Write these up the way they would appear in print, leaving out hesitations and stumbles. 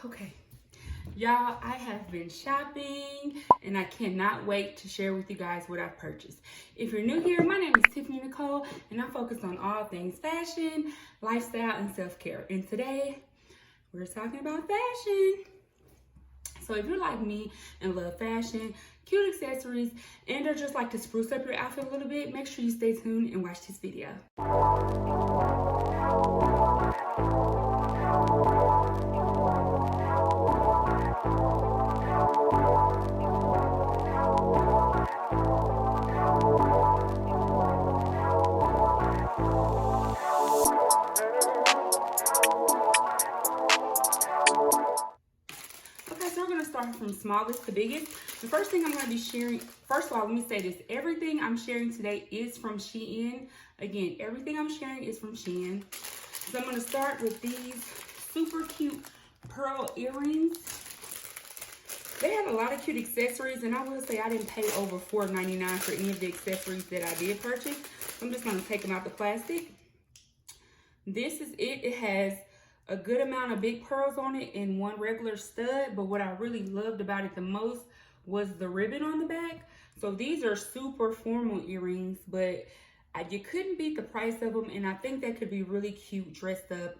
Okay, y'all, I have been shopping and I cannot wait to share with you guys what I've purchased. If you're new here, my name is Tiffany Nicole and I focus on all things fashion, lifestyle, and self-care. And today, we're talking about fashion. So if you're like me and love fashion, cute accessories, and are just like to spruce up your outfit a little bit, make sure you stay tuned and watch this video. From smallest to biggest. The first thing I'm going to be sharing, first of all, let me say this. Everything I'm sharing today is from Shein. Again, everything I'm sharing is from Shein. So I'm going to start with these super cute pearl earrings. They have a lot of cute accessories, and I will say I didn't pay over $4.99 for any of the accessories that I did purchase. So I'm just going to take them out the plastic. This is it. It has a good amount of big pearls on it and one regular stud, but what I really loved about it the most was the ribbon on the back. So these are super formal earrings, but you couldn't beat the price of them, and I think that could be really cute dressed up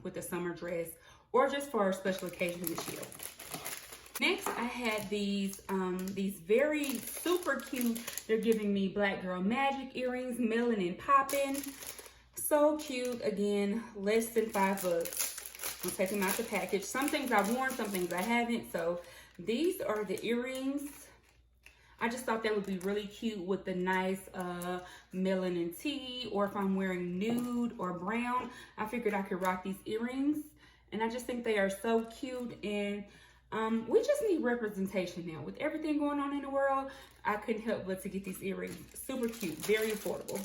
with a summer dress or just for a special occasion this year. Next, I had these very super cute, they're giving me black girl magic earrings, melanin poppin'. So cute. Again, less than $5. I'm taking them out the package. Some things I've worn, some things I haven't. So these are the earrings. I just thought that would be really cute with the nice melanin tee, or if I'm wearing nude or brown, I figured I could rock these earrings. And I just think they are so cute, and we just need representation now. With everything going on in the world, I couldn't help but to get these earrings. Super cute, very affordable.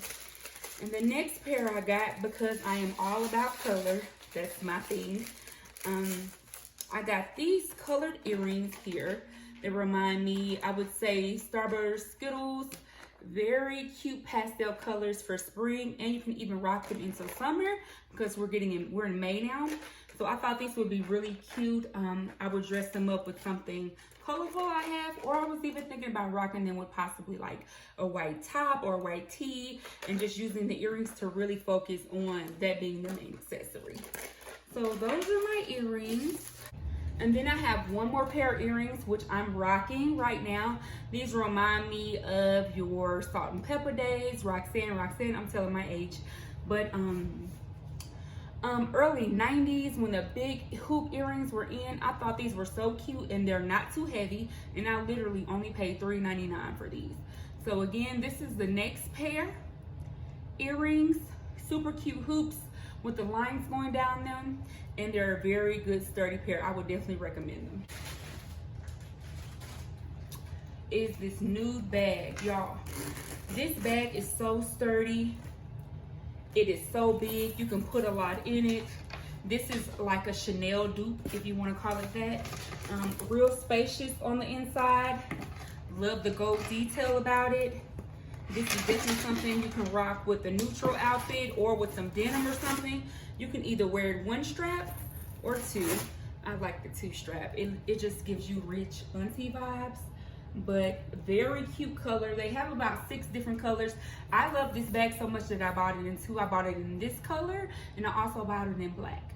And the next pair I got, because I am all about color, that's my thing. I got these colored earrings here. They remind me, I would say, Starburst Skittles. Very cute pastel colors for spring, and you can even rock them into summer because we're in May now. So I thought these would be really cute. I would dress them up with something colorful I have, or I was even thinking about rocking them with possibly like a white top or a white tee, and just using the earrings to really focus on that being the main accessory. So those are my earrings. And then I have one more pair of earrings, which I'm rocking right now. These remind me of your Salt and Pepper days. Roxanne, I'm telling my age. But early 90s, when the big hoop earrings were in, I thought these were so cute, and they're not too heavy. And I literally only paid $3.99 for these. So again, this is the next pair. Earrings, super cute hoops with the lines going down them, and they're a very good sturdy pair. I would definitely recommend them. Is this nude bag, y'all. This bag is so sturdy. It is so big, you can put a lot in it. This is like a Chanel dupe, if you want to call it that. Real spacious on the inside. Love the gold detail about it. This is definitely something you can rock with a neutral outfit or with some denim or something. You can either wear it one strap or two. I like the two strap. It just gives you rich auntie vibes, but very cute color. They have about 6 different colors. I love this bag so much that I bought it in 2. I bought it in this color, and I also bought it in black.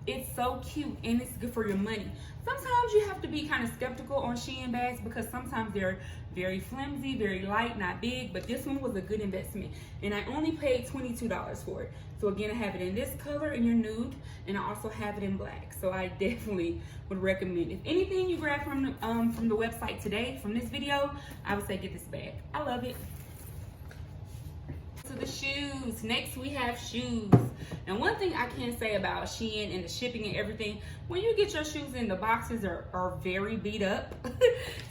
It's so cute, and it's good for your money. Sometimes you have to be kind of skeptical on Shein bags because sometimes they're very flimsy, very light, not big, but this one was a good investment, and I only paid $22 for it. So again, I have it in this color, in your nude, and I also have it in black. So I definitely would recommend. If anything you grab from the website today, from this video, I would say get this bag. I love it. To the shoes. Next we have shoes. And one thing I can say about Shein and the shipping and everything, when you get your shoes in, the boxes are very beat up.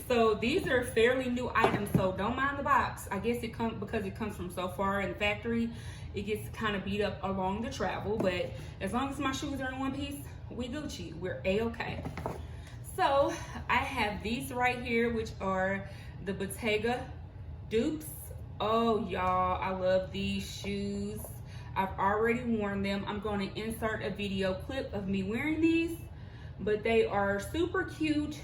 So these are fairly new items, so don't mind the box. I guess it comes because it comes from so far in the factory, it gets kind of beat up along the travel, but as long as my shoes are in one piece, we Gucci, we're a-okay. So I have these right here, which are the Bottega dupes. Oh y'all, I love these shoes. I've already worn them. I'm going to insert a video clip of me wearing these, but they are super cute.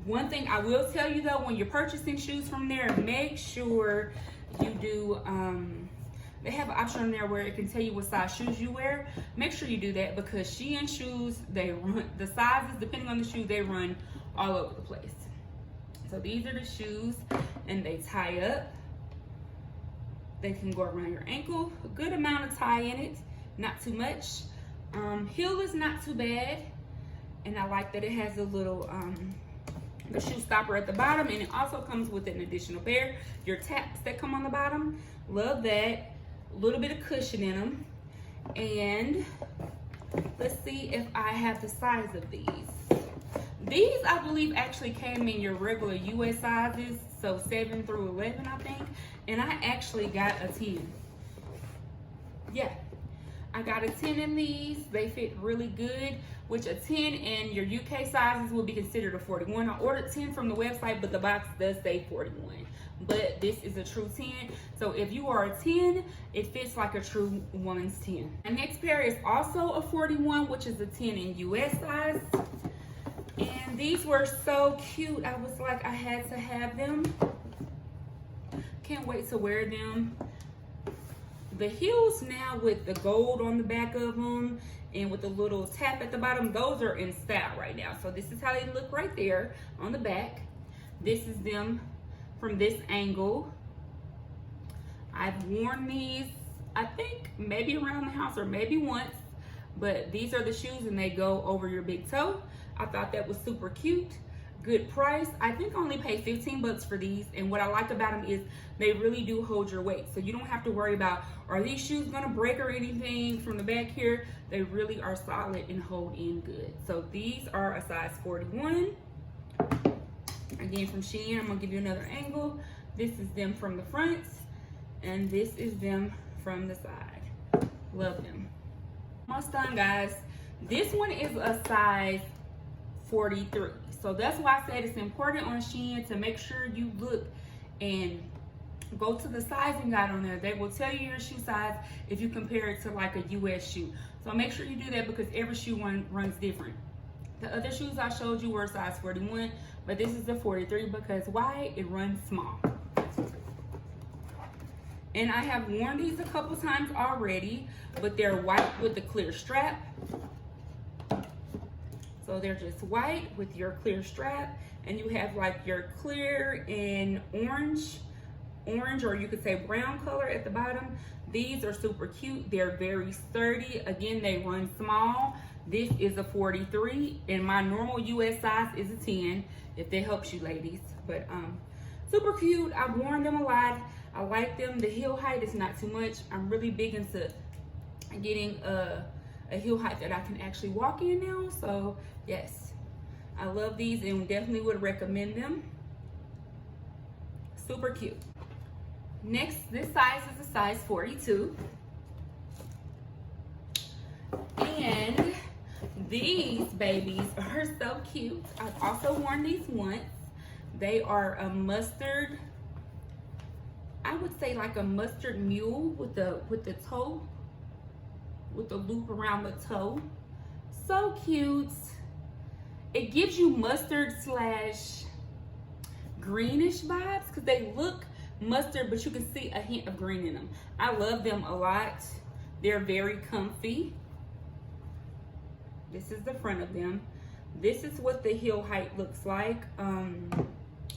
One thing I will tell you though, when you're purchasing shoes from there, make sure you do, they have an option on there where it can tell you what size shoes you wear. Make sure you do that, because Shein shoes, they run, the sizes, depending on the shoe, they run all over the place. So these are the shoes, and they tie up. They can go around your ankle. A good amount of tie in it, not too much. Heel is not too bad, and I like that it has a little the shoe stopper at the bottom, and it also comes with an additional pair. Your taps that come on the bottom, love that. A little bit of cushion in them. And let's see if I have the size of these. These, I believe, actually came in your regular US sizes, so 7 through 11, I think. And I actually got a 10. Yeah, I got a 10 in these. They fit really good, which a 10 in your UK sizes will be considered a 41. I ordered 10 from the website, but the box does say 41. But this is a true 10. So if you are a 10, it fits like a true woman's 10. The next pair is also a 41, which is a 10 in US size. And these were so cute. I was like, I had to have them. Can't wait to wear them. The heels now with the gold on the back of them and with the little tap at the bottom, those are in style right now. So this is how they look right there on the back. This is them from this angle. I've worn these, I think maybe around the house or maybe once, but these are the shoes and they go over your big toe. I thought that was super cute. Good price. I think I only paid 15 bucks for these, and what I like about them is they really do hold your weight, so you don't have to worry about, are these shoes gonna break or anything from the back here. They really are solid and hold in good. So these are a size 41. Again, from Shein. I'm gonna give you another angle. This is them from the front, and this is them from the side. Love them. Almost done, guys. This one is a size 43. So that's why I said it's important on Shein to make sure you look and go to the sizing guide on there. They will tell you your shoe size if you compare it to like a US shoe. So make sure you do that, because every shoe runs different. The other shoes I showed you were size 41, but this is a 43 because why? It runs small. And I have worn these a couple times already, but they're white with the clear strap. So they're just white with your clear strap, and you have like your clear and orange, or you could say brown color at the bottom. These are super cute. They're very sturdy. Again, they run small. This is a 43, and my normal US size is a 10, if that helps you ladies. But super cute. I've worn them a lot. I like them. The heel height is not too much. I'm really big into getting a heel height that I can actually walk in now. So yes, I love these and definitely would recommend them. Super cute. Next, this size is a size 42. And these babies are so cute. I've also worn these once. They are a mustard, I would say like a mustard mule with the toe, with the loop around the toe. So cute. It gives you mustard slash greenish vibes because they look mustard, but you can see a hint of green in them. I love them a lot. They're very comfy. This is the front of them. This is what the heel height looks like.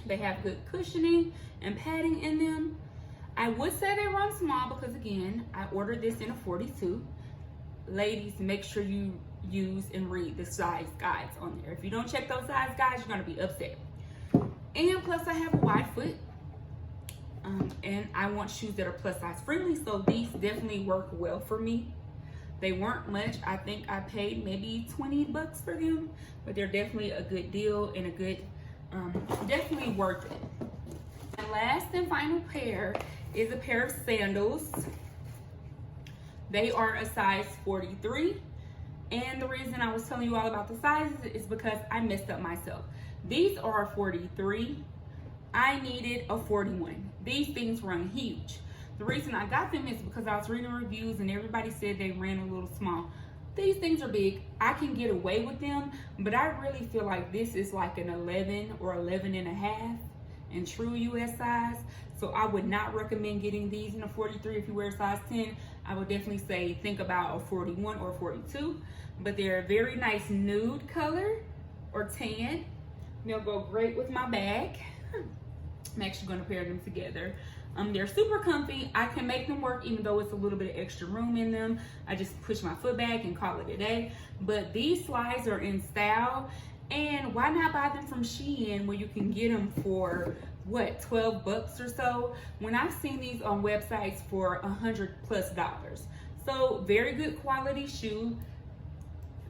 They have good cushioning and padding in them. I would say they run small because again, I ordered this in a 42. Ladies, make sure you use and read the size guides on there. If you don't check those size guides, you're gonna be upset. And plus I have a wide foot. And I want shoes that are plus size friendly, so these definitely work well for me. They weren't much. I think I paid maybe 20 bucks for them, but they're definitely a good deal and a good, definitely worth it. And last and final pair is a pair of sandals. They are a size 43. And the reason I was telling you all about the sizes is because I messed up myself. These are a 43. I needed a 41. These things run huge. The reason I got them is because I was reading reviews and everybody said they ran a little small. these things are big. I can get away with them, but I really feel like this is like an 11 or 11 and a half in true US size. So I would not recommend getting these in a 43 if you wear a size 10. I would definitely say think about a 41 or 42. But they're a very nice nude color or tan. They'll go great with my bag. I'm actually going to pair them together. They're super comfy. I can make them work even though it's a little bit of extra room in them. I just push my foot back and call it a day. But these slides are in style. And why not buy them from Shein where you can get them for, what, 12 bucks or so? When I've seen these on websites for $100+. So very good quality shoe.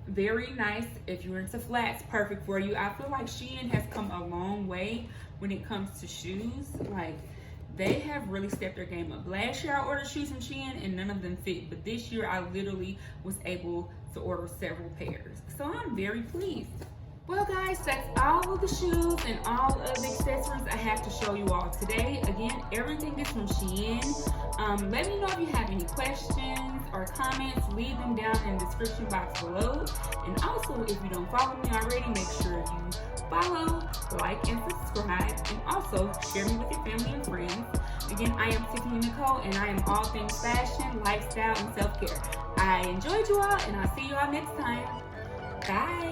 Very nice if you're into flats, perfect for you. I feel like Shein has come a long way when it comes to shoes. Like, they have really stepped their game up. Last year I ordered shoes from Shein and none of them fit, but this year I literally was able to order several pairs. So I'm very pleased. Well guys, that's all of the shoes and all of the accessories I have to show you all today. Again, everything is from Shein. Let me know if you have any questions or comments. Leave them down in the description box below. And also, if you don't follow me already, make sure you follow, like, and subscribe. And also, share me with your family and friends. Again, I am Tiffany Nicole, and I am all things fashion, lifestyle, and self-care. I enjoyed you all, and I'll see you all next time. Bye.